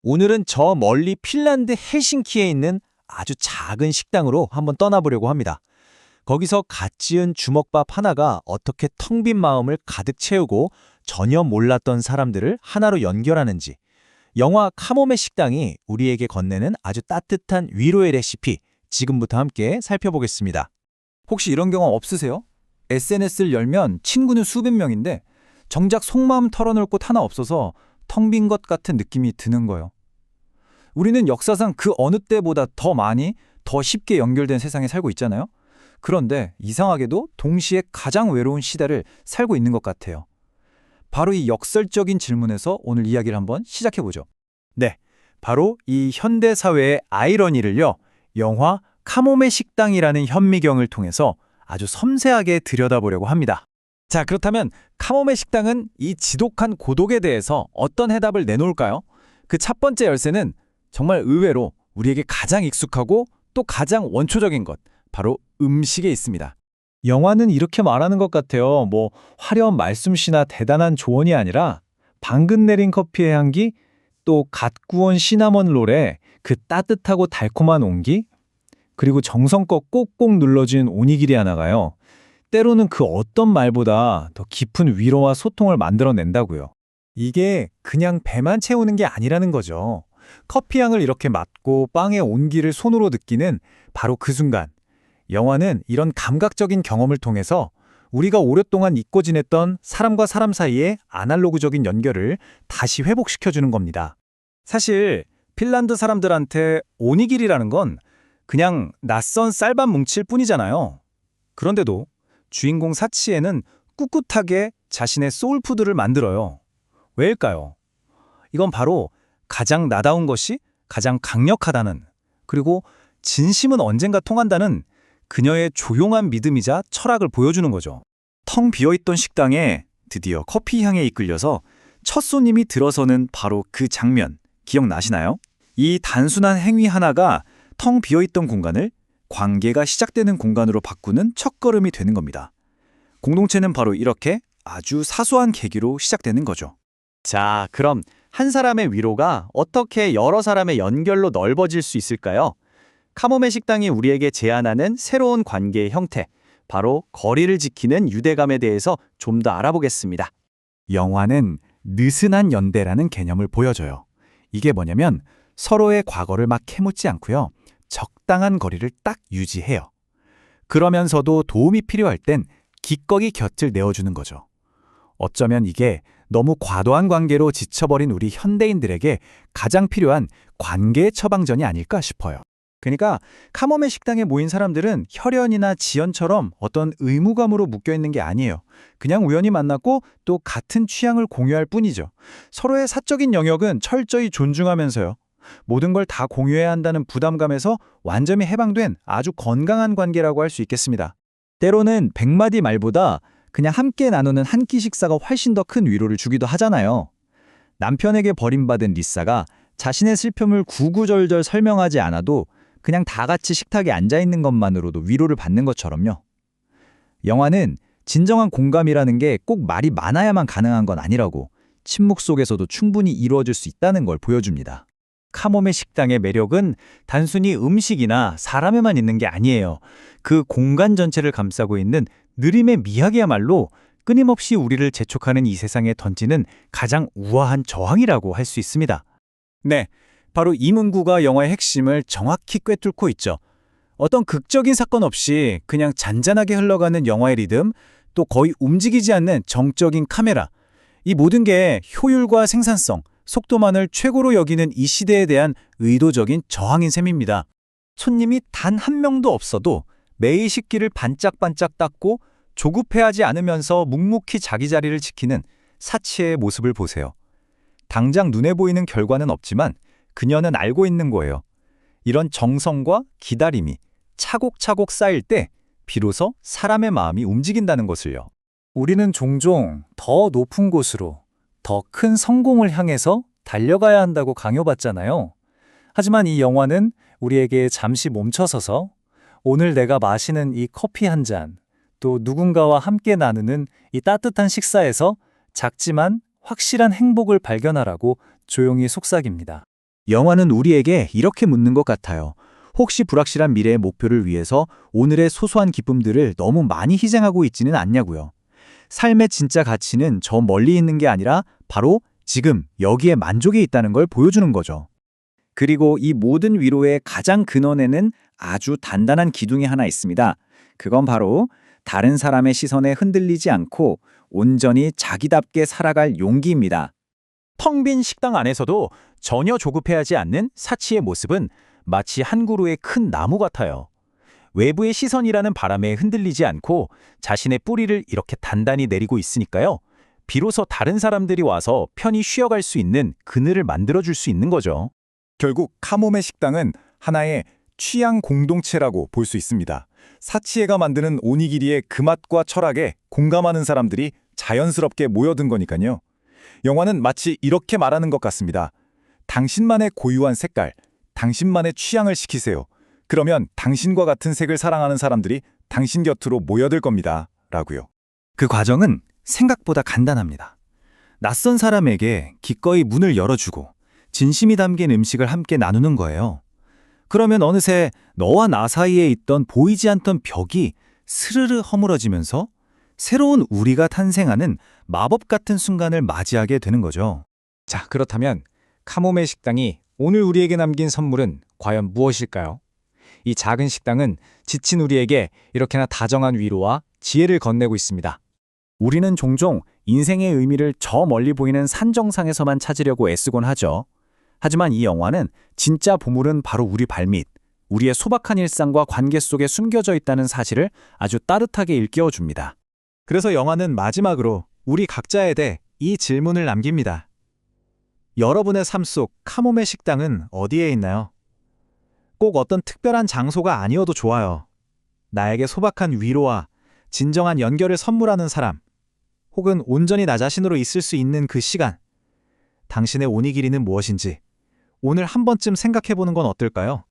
오늘은 저 멀리 핀란드 헬싱키에 있는 아주 작은 식당으로 한번 떠나보려고 합니다. 거기서 갓 지은 주먹밥 하나가 어떻게 텅 빈 마음을 가득 채우고 전혀 몰랐던 사람들을 하나로 연결하는지, 영화 카모메 식당이 우리에게 건네는 아주 따뜻한 위로의 레시피, 지금부터 함께 살펴보겠습니다. 혹시 이런 경험 없으세요? SNS를 열면 친구는 수백 명인데 정작 속마음 털어놓을 곳 하나 없어서 텅 빈 것 같은 느낌이 드는 거예요. 우리는 역사상 그 어느 때보다 더 많이, 더 쉽게 연결된 세상에 살고 있잖아요. 그런데 이상하게도 동시에 가장 외로운 시대를 살고 있는 것 같아요. 바로 이 역설적인 질문에서 오늘 이야기를 한번 시작해보죠. 네, 바로 이 현대 사회의 아이러니를요, 영화 카모메 식당이라는 현미경을 통해서 아주 섬세하게 들여다보려고 합니다. 자, 그렇다면 카모메 식당은 이 지독한 고독에 대해서 어떤 해답을 내놓을까요? 그 첫 번째 열쇠는 정말 의외로 우리에게 가장 익숙하고 또 가장 원초적인 것, 바로 음식에 있습니다. 영화는 이렇게 말하는 것 같아요. 화려한 말씀씨나 대단한 조언이 아니라 방금 내린 커피의 향기, 또 갓 구운 시나몬 롤에 그 따뜻하고 달콤한 온기, 그리고 정성껏 꼭꼭 눌러진 오니기리 하나가요. 때로는 그 어떤 말보다 더 깊은 위로와 소통을 만들어낸다고요. 이게 그냥 배만 채우는 게 아니라는 거죠. 커피 향을 이렇게 맡고 빵의 온기를 손으로 느끼는 바로 그 순간. 영화는 이런 감각적인 경험을 통해서 우리가 오랫동안 잊고 지냈던 사람과 사람 사이의 아날로그적인 연결을 다시 회복시켜주는 겁니다. 사실 핀란드 사람들한테 오니기리라는 건 그냥 낯선 쌀밥 뭉칠 뿐이잖아요. 그런데도 주인공 사치에는 꿋꿋하게 자신의 소울푸드를 만들어요. 왜일까요? 이건 바로 가장 나다운 것이 가장 강력하다는, 그리고 진심은 언젠가 통한다는 그녀의 조용한 믿음이자 철학을 보여주는 거죠. 텅 비어있던 식당에 드디어 커피 향에 이끌려서 첫 손님이 들어서는 바로 그 장면, 기억나시나요? 이 단순한 행위 하나가 텅 비어있던 공간을 관계가 시작되는 공간으로 바꾸는 첫걸음이 되는 겁니다. 공동체는 바로 이렇게 아주 사소한 계기로 시작되는 거죠. 자, 그럼 한 사람의 위로가 어떻게 여러 사람의 연결로 넓어질 수 있을까요? 카모메 식당이 우리에게 제안하는 새로운 관계의 형태, 바로 거리를 지키는 유대감에 대해서 좀 더 알아보겠습니다. 영화는 느슨한 연대라는 개념을 보여줘요. 이게 뭐냐면 서로의 과거를 막 캐묻지 않고요. 적당한 거리를 딱 유지해요. 그러면서도 도움이 필요할 땐 기꺼이 곁을 내어주는 거죠. 어쩌면 이게 너무 과도한 관계로 지쳐버린 우리 현대인들에게 가장 필요한 관계의 처방전이 아닐까 싶어요. 그러니까 카모메 식당에 모인 사람들은 혈연이나 지연처럼 어떤 의무감으로 묶여있는 게 아니에요. 그냥 우연히 만났고 또 같은 취향을 공유할 뿐이죠. 서로의 사적인 영역은 철저히 존중하면서요. 모든 걸 다 공유해야 한다는 부담감에서 완전히 해방된 아주 건강한 관계라고 할 수 있겠습니다. 때로는 100마디 말보다 그냥 함께 나누는 한 끼 식사가 훨씬 더 큰 위로를 주기도 하잖아요. 남편에게 버림받은 리사가 자신의 슬픔을 구구절절 설명하지 않아도 그냥 다 같이 식탁에 앉아있는 것만으로도 위로를 받는 것처럼요. 영화는 진정한 공감이라는 게 꼭 말이 많아야만 가능한 건 아니라고, 침묵 속에서도 충분히 이루어질 수 있다는 걸 보여줍니다. 카모메 식당의 매력은 단순히 음식이나 사람에만 있는 게 아니에요. 그 공간 전체를 감싸고 있는 느림의 미학이야말로 끊임없이 우리를 재촉하는 이 세상에 던지는 가장 우아한 저항이라고 할 수 있습니다. 네, 바로 이 문구가 영화의 핵심을 정확히 꿰뚫고 있죠. 어떤 극적인 사건 없이 그냥 잔잔하게 흘러가는 영화의 리듬, 또 거의 움직이지 않는 정적인 카메라, 이 모든 게 효율과 생산성, 속도만을 최고로 여기는 이 시대에 대한 의도적인 저항인 셈입니다. 손님이 단 한 명도 없어도 매일 식기를 반짝반짝 닦고 조급해하지 않으면서 묵묵히 자기 자리를 지키는 사치의 모습을 보세요. 당장 눈에 보이는 결과는 없지만 그녀는 알고 있는 거예요. 이런 정성과 기다림이 차곡차곡 쌓일 때 비로소 사람의 마음이 움직인다는 것을요. 우리는 종종 더 높은 곳으로, 더 큰 성공을 향해서 달려가야 한다고 강요받잖아요. 하지만 이 영화는 우리에게 잠시 멈춰서서 오늘 내가 마시는 이 커피 한 잔, 또 누군가와 함께 나누는 이 따뜻한 식사에서 작지만 확실한 행복을 발견하라고 조용히 속삭입니다. 영화는 우리에게 이렇게 묻는 것 같아요. 혹시 불확실한 미래의 목표를 위해서 오늘의 소소한 기쁨들을 너무 많이 희생하고 있지는 않냐고요. 삶의 진짜 가치는 저 멀리 있는 게 아니라 바로 지금 여기에 만족이 있다는 걸 보여주는 거죠. 그리고 이 모든 위로의 가장 근원에는 아주 단단한 기둥이 하나 있습니다. 그건 바로 다른 사람의 시선에 흔들리지 않고 온전히 자기답게 살아갈 용기입니다. 텅 빈 식당 안에서도 전혀 조급해하지 않는 사치의 모습은 마치 한 그루의 큰 나무 같아요. 외부의 시선이라는 바람에 흔들리지 않고 자신의 뿌리를 이렇게 단단히 내리고 있으니까요. 비로소 다른 사람들이 와서 편히 쉬어갈 수 있는 그늘을 만들어줄 수 있는 거죠. 결국 카모메 식당은 하나의 취향 공동체라고 볼 수 있습니다. 사치에가 만드는 오니기리의 그 맛과 철학에 공감하는 사람들이 자연스럽게 모여든 거니까요. 영화는 마치 이렇게 말하는 것 같습니다. 당신만의 고유한 색깔, 당신만의 취향을 시키세요. 그러면 당신과 같은 색을 사랑하는 사람들이 당신 곁으로 모여들 겁니다. 라고요. 그 과정은 생각보다 간단합니다. 낯선 사람에게 기꺼이 문을 열어주고 진심이 담긴 음식을 함께 나누는 거예요. 그러면 어느새 너와 나 사이에 있던 보이지 않던 벽이 스르르 허물어지면서 새로운 우리가 탄생하는 마법 같은 순간을 맞이하게 되는 거죠. 자, 그렇다면 카모메 식당이 오늘 우리에게 남긴 선물은 과연 무엇일까요? 이 작은 식당은 지친 우리에게 이렇게나 다정한 위로와 지혜를 건네고 있습니다. 우리는 종종 인생의 의미를 저 멀리 보이는 산 정상에서만 찾으려고 애쓰곤 하죠. 하지만 이 영화는 진짜 보물은 바로 우리 발밑, 우리의 소박한 일상과 관계 속에 숨겨져 있다는 사실을 아주 따뜻하게 일깨워줍니다. 그래서 영화는 마지막으로 우리 각자에 대해 이 질문을 남깁니다. 여러분의 삶 속 카모메 식당은 어디에 있나요? 꼭 어떤 특별한 장소가 아니어도 좋아요. 나에게 소박한 위로와 진정한 연결을 선물하는 사람, 혹은 온전히 나 자신으로 있을 수 있는 그 시간. 당신의 오니기리는 무엇인지 오늘 한 번쯤 생각해보는 건 어떨까요?